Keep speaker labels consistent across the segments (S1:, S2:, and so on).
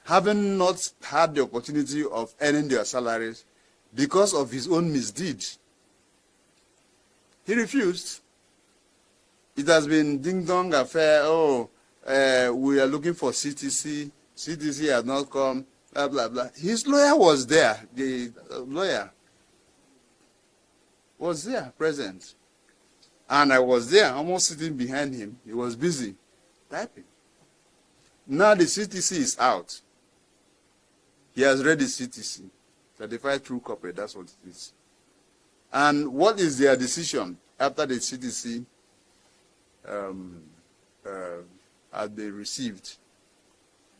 S1: having not had the opportunity of earning their salaries because of his own misdeed. He refused. It has been ding-dong affair. Oh, we are looking for CTC. CTC has not come, blah, blah, blah. His lawyer was there. The lawyer was there, present. And I was there, almost sitting behind him. He was busy typing. Now the CTC is out. He has read the CTC, Certified True Corporate, that's what it is. And what is their decision after the CTC has been received?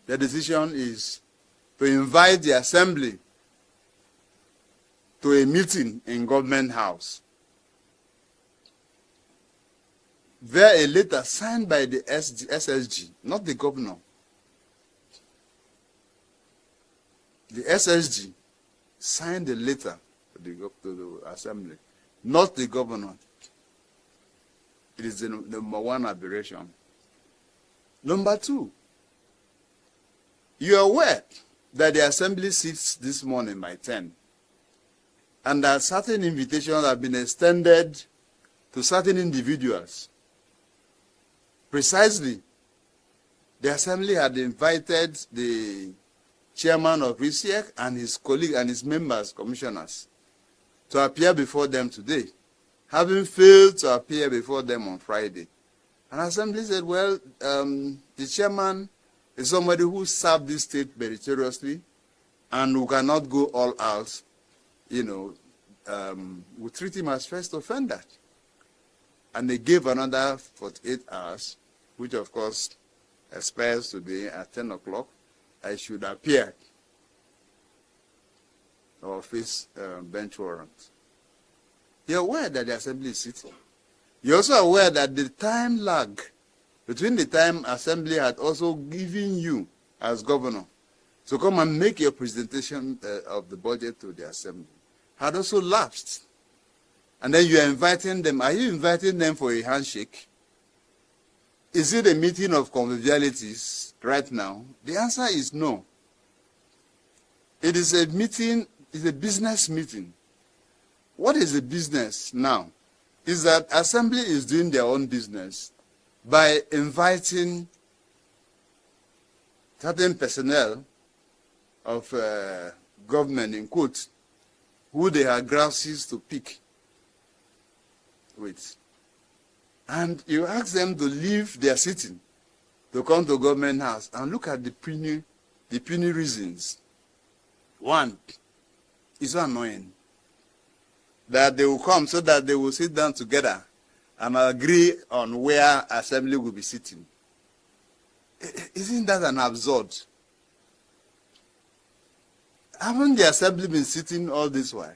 S1: The decision is to invite the assembly to a meeting in Government House. There a letter signed by the SSG, not the governor. The SSG signed a letter to the assembly, not the governor. It is the number one aberration. Number two, you are aware that the assembly sits this morning by 10, and that certain invitations have been extended to certain individuals. Precisely, the assembly had invited the chairman of RISIEC and his colleague and his members, commissioners, to appear before them today, having failed to appear before them on Friday. And assembly said, well, the chairman is somebody who served this state meritoriously and who cannot go all out, we treat him as first offender. And they gave another 48 hours, which of course expires today at 10 o'clock. I should appear or face bench warrant. You're aware that the assembly is sitting. You're also aware that the time lag between the time assembly had also given you as governor to come and make your presentation of the budget to the assembly had also lapsed. And then you are inviting them. Are you inviting them for a handshake? Is it a meeting of convivialities right now? The answer is no. It is a meeting, it's a business meeting. What is the business now? Is that assembly is doing their own business by inviting certain personnel of government, in quotes, who they are grouses to pick with. And you ask them to leave their sitting to come to Government House and look at the puny reasons. One, it's so annoying that they will come so that they will sit down together and agree on where assembly will be sitting. Isn't that an absurd? Haven't the assembly been sitting all this while?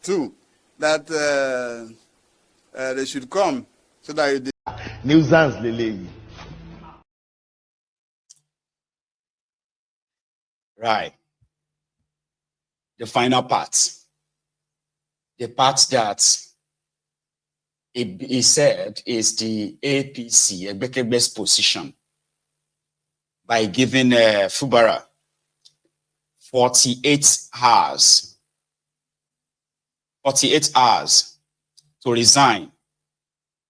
S1: Two, that they should come so that they...
S2: Nuisance Lele.
S3: Right. The final part. The part that he said is the APC, Ebekebe's position, by giving Fubara 48 hours to resign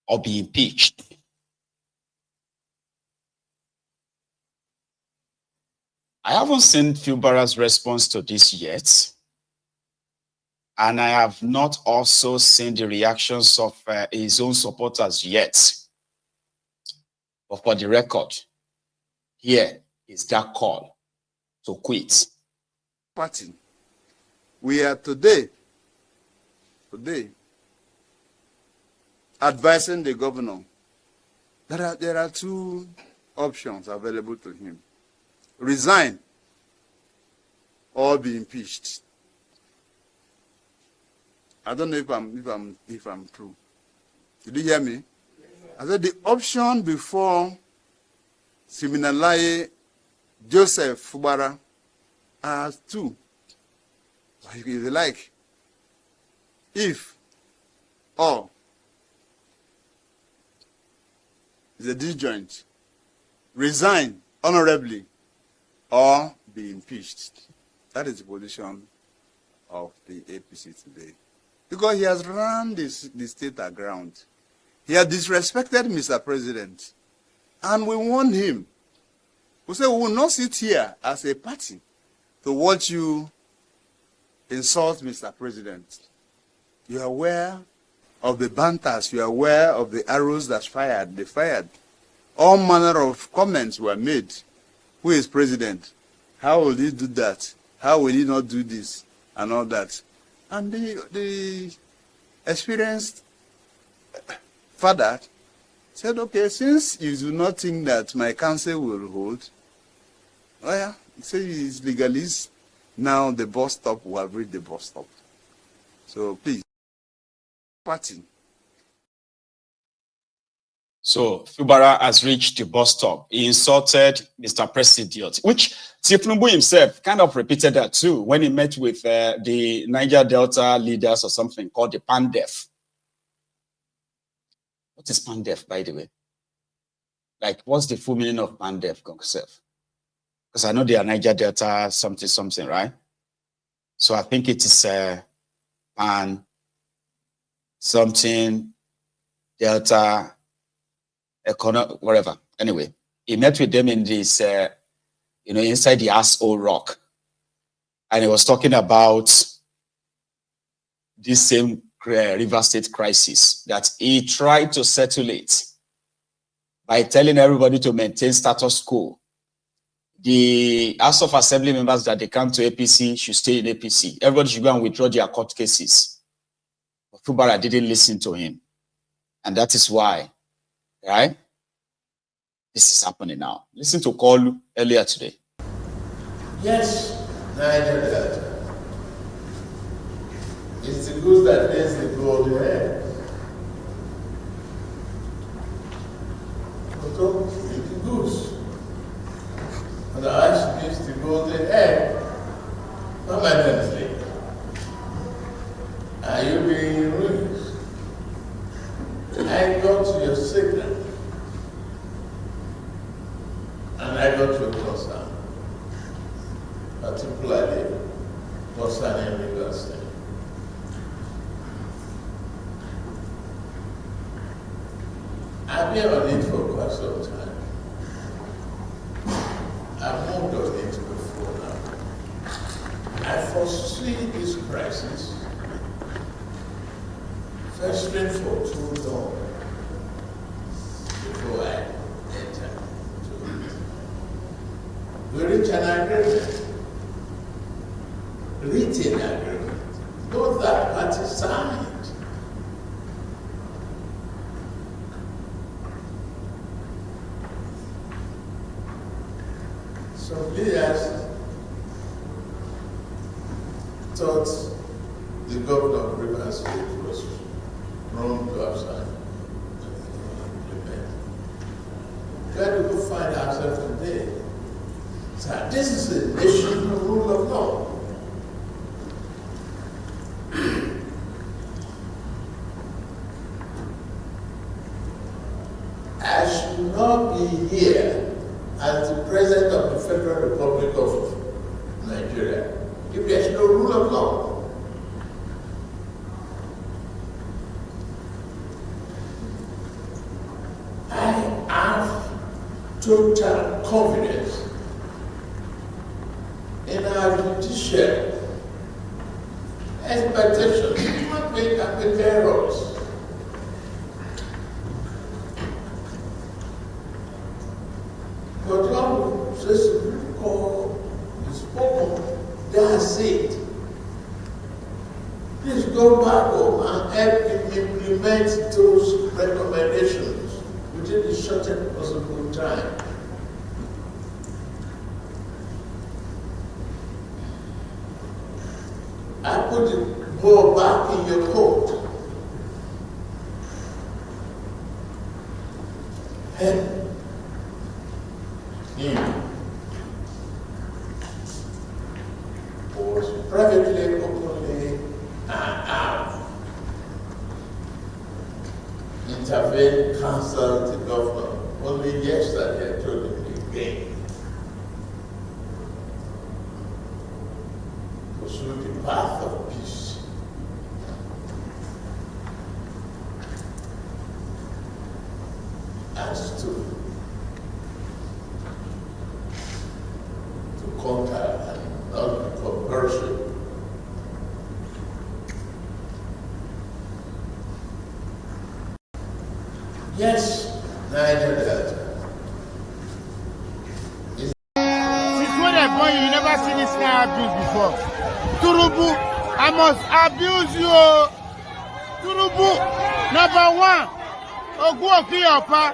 S3: or be impeached. I haven't seen Fubara's response to this yet. And I have not also seen the reactions of his own supporters yet. But for the record, here is that call to quit.
S1: Party. We are today advising the governor that there are two options available to him: resign or be impeached. I don't know if I'm true. Did you hear me? I said the option before Siminalaye Joseph Fubara are two. If you like, if or is a disjoint. Resign honorably or be impeached. That is the position of the APC today. Because he has run the state aground. He has disrespected Mr. President. And we warn him. We say we will not sit here as a party to watch you insult Mr. President. You are aware of the banters. You are aware of the arrows that they fired. All manner of comments were made. Who is president? How will he do that? How will he not do this? And all that. And the experienced father said, okay, since you do not think that my counsel will hold, oh yeah, he said he's legalist. Now the bus stop, we have reached the bus stop. So please, party.
S3: So Fubara has reached the bus stop. He insulted Mr. President, which Tifnubu himself kind of repeated that too when he met with the Niger Delta leaders or something called the PANDEF. What is PANDEF, by the way? Like, what's the full meaning of PANDEF, yourself? Because I know they are Niger Delta something, right? So I think it is PAN something Delta whatever. Anyway, he met with them in this, inside the asshole rock. And he was talking about this same River State crisis that he tried to settle it by telling everybody to maintain status quo. The House of Assembly members that they come to APC should stay in APC. Everybody should go and withdraw their court cases. But Fubara didn't listen to him. And that is why, right? This is happening now. Listen to Kolu earlier today.
S2: Yes, Niger Delta. It's the goose that lays the golden egg. So, it's the goose. And the ice gives the golden egg permanently. Are you being ruined? I got your signal. And I got your concern. Particularly concerning River State. I've been on it for quite some time. I've moved on it before now. I foresee this crisis festering for too long before I enter into it. We reach an agreement, written agreement, not that party signed. Some leaders thought the governor of River State was wrong to have signed and implement. Where do we find ourselves today? So this is a nation of rule of law. I should not be here as the President of the Federal Republic of Nigeria if there is no rule of law. I have total confidence in our judiciary. Expectations cannot make errors. But God says Supreme Court is spoken, that's it. Please go back home and help him implement those recommendations within the shortest possible time. I put it more back in your coat. And was privately, openly, and out. Intervened, counseled the governor. Only yesterday I told him again. pursue the path of peace. As to conquer and not become Persian. Yes, Niger Delta.
S4: Since when I born, you never seen this kind of abuse before. Turubu, I must abuse you. Turubu, number 1, Ogun Okiyapa.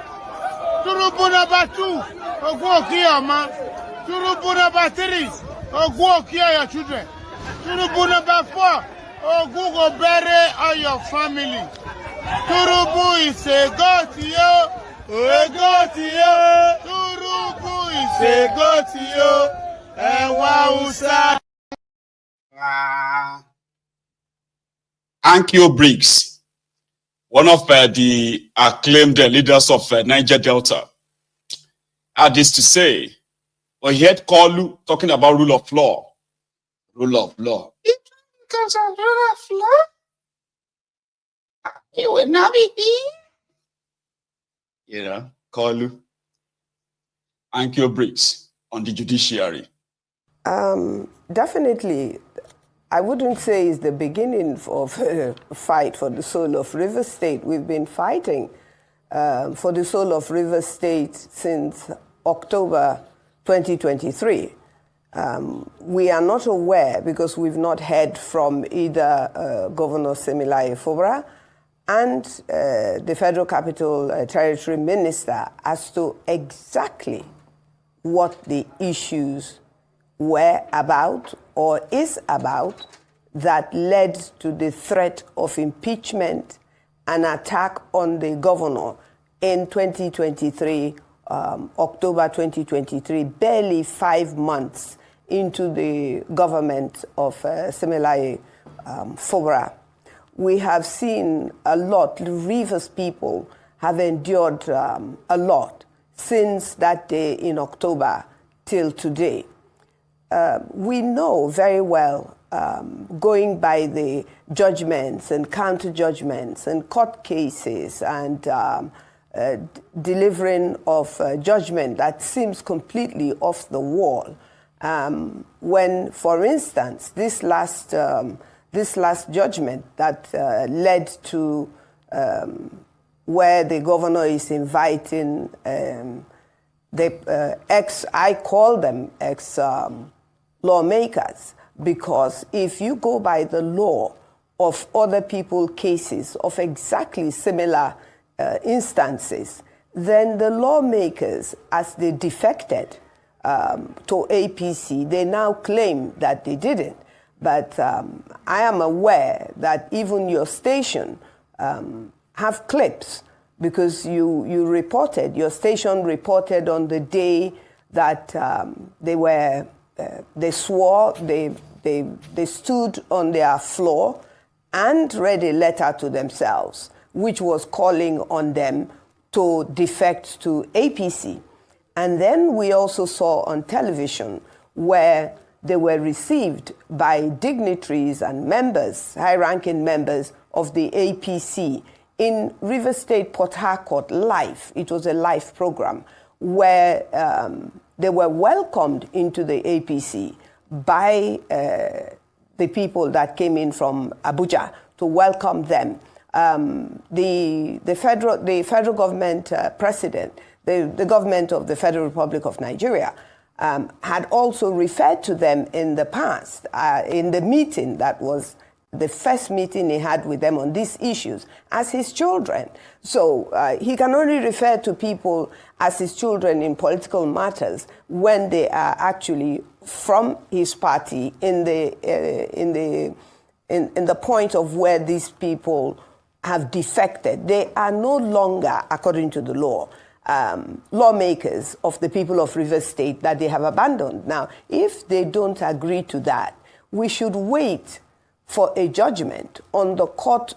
S4: Turubu number 2, Ogun Okiyama. Turubu number 3, Ogun Okiya your children. Turubu number 4, Ogun go bury all your family. Turubu is a god to you, a god to you. Turubu is a god to you, and Wausa.
S3: Ankyo Briggs, one of the acclaimed leaders of Niger Delta, had this to say. When he heard Kolu talking about rule of law. Rule of law. Because of rule of law, you will not be here. You know, Kolu. Ankyo Briggs on the judiciary.
S5: Definitely, I wouldn't say it's the beginning of a fight for the soul of River State. We've been fighting for the soul of River State since October 2023. We are not aware, because we've not heard from either Governor Similaye Fubara and the Federal Capital Territory Minister as to exactly what the issues were about or is about that led to the threat of impeachment and attack on the governor in 2023, October 2023, barely 5 months into the government of Similaye Fubara. We have seen a lot. Rivers people have endured a lot since that day in October till today. We know very well, going by the judgments and counter-judgments and court cases and delivering of judgment that seems completely off the wall. When, for instance, this last judgment that led to where the governor is inviting the I call them lawmakers, because if you go by the law of other people's cases of exactly similar instances, then the lawmakers, as they defected to APC, they now claim that they didn't. But I am aware that even your station have clips, because you reported, your station reported on the day that they swore, they stood on their floor and read a letter to themselves, which was calling on them to defect to APC. And then we also saw on television where they were received by dignitaries and members, high-ranking members of the APC in River State, Port Harcourt, live. It was a live program where they were welcomed into the APC by the people that came in from Abuja to welcome them. The federal government president, the government of the Federal Republic of Nigeria, had also referred to them in the past, in the meeting that was the first meeting he had with them on these issues, as his children. So he can only refer to people as his children in political matters when they are actually from his party in the point of where these people have defected. They are no longer, according to the law, lawmakers of the people of River State that they have abandoned. Now, if they don't agree to that, we should wait for a judgment on the court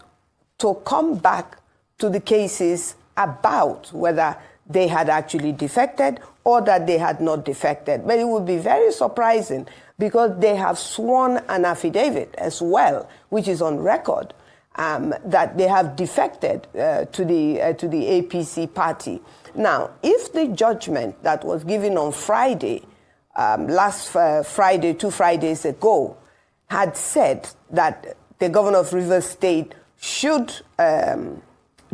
S5: to come back to the cases about whether they had actually defected or that they had not defected. But it would be very surprising because they have sworn an affidavit as well, which is on record, that they have defected to the APC party. Now, if the judgment that was given on Friday, last Friday, 2 Fridays ago, had said that the governor of Rivers State should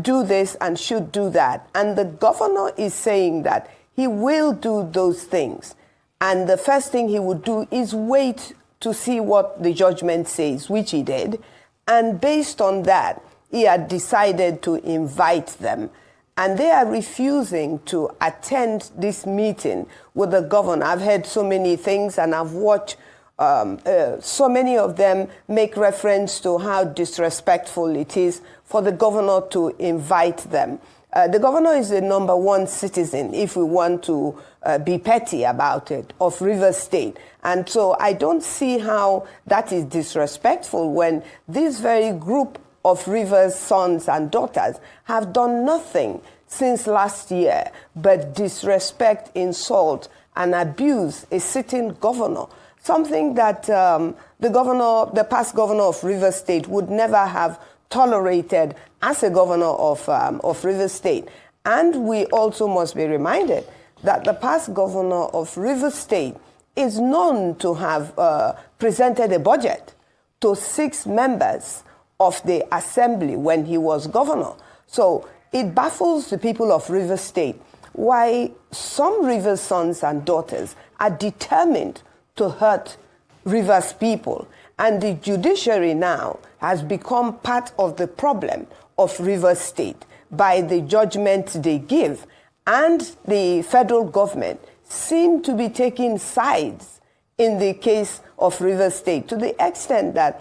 S5: do this and should do that, and the governor is saying that he will do those things, and the first thing he would do is wait to see what the judgment says, which he did, and based on that, he had decided to invite them. And they are refusing to attend this meeting with the governor. I've heard so many things, and I've watched so many of them make reference to how disrespectful it is for the governor to invite them. The governor is the #1 citizen, if we want to be petty about it, of Rivers State. And so I don't see how that is disrespectful when this very group of Rivers' sons and daughters have done nothing since last year but disrespect, insult, and abuse a sitting governor, something that the past governor of Rivers State would never have tolerated as a governor of Rivers State. And we also must be reminded that the past governor of Rivers State is known to have presented a budget to 6 members of the assembly when he was governor. So it baffles the people of Rivers State why some Rivers sons and daughters are determined to hurt Rivers people. And the judiciary now has become part of the problem of Rivers State by the judgment they give. And the federal government seem to be taking sides in the case of Rivers State, to the extent that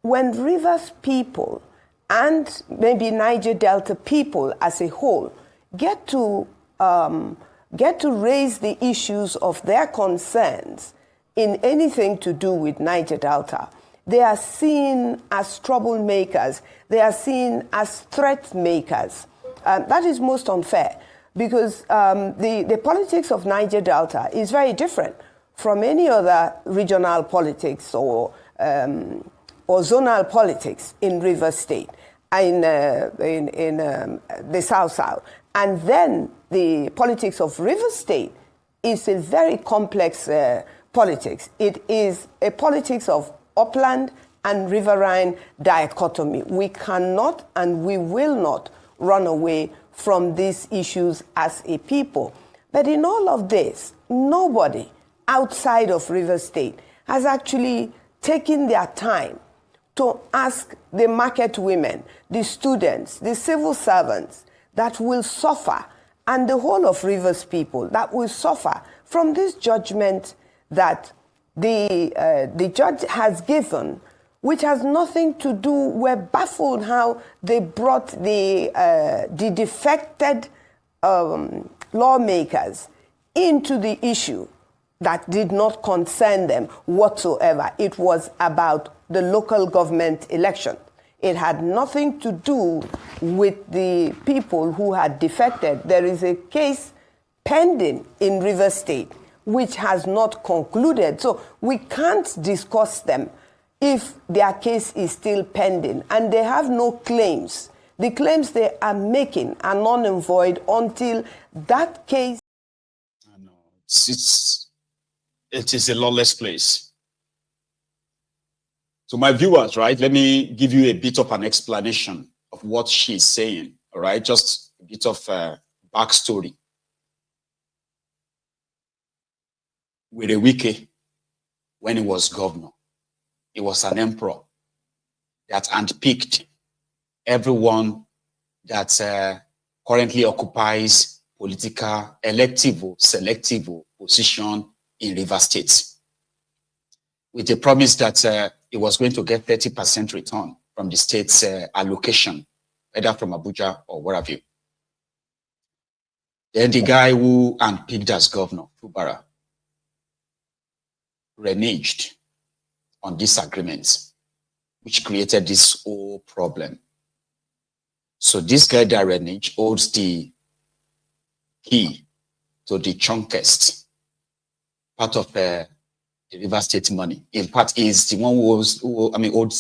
S5: when Rivers people and maybe Niger Delta people as a whole get to raise the issues of their concerns in anything to do with Niger Delta, they are seen as troublemakers. They are seen as threat makers. That is most unfair because the politics of Niger Delta is very different from any other regional politics or zonal politics in Rivers State, in the South. And then the politics of Rivers State is a very complex politics. It is a politics of upland and riverine dichotomy. We cannot and we will not run away from these issues as a people. But in all of this, nobody outside of Rivers State has actually taken their time to ask the market women, the students, the civil servants that will suffer, and the whole of Rivers people that will suffer from this judgment that the judge has given, which has nothing to do. We're baffled how they brought the defected lawmakers into the issue that did not concern them whatsoever. It was about the local government election. It had nothing to do with the people who had defected. There is a case pending in Rivers State which has not concluded. So we can't discuss them if their case is still pending and they have no claims. The claims they are making are null and void until that case.
S3: I know. It is a lawless place. So my viewers, right, let me give you a bit of an explanation of what she's saying, all right? Just a bit of backstory. Wike, when he was governor, he was an emperor that handpicked everyone that currently occupies political, elective, selective position in Rivers State, with the promise that he was going to get 30% return from the state's allocation, either from Abuja or what have you. Then the guy who handpicked as governor, Fubara, reneged on disagreements, which created this whole problem. So this guy that reneged holds the key to the chunkest part of the River State money. In fact, is the one who owes, owed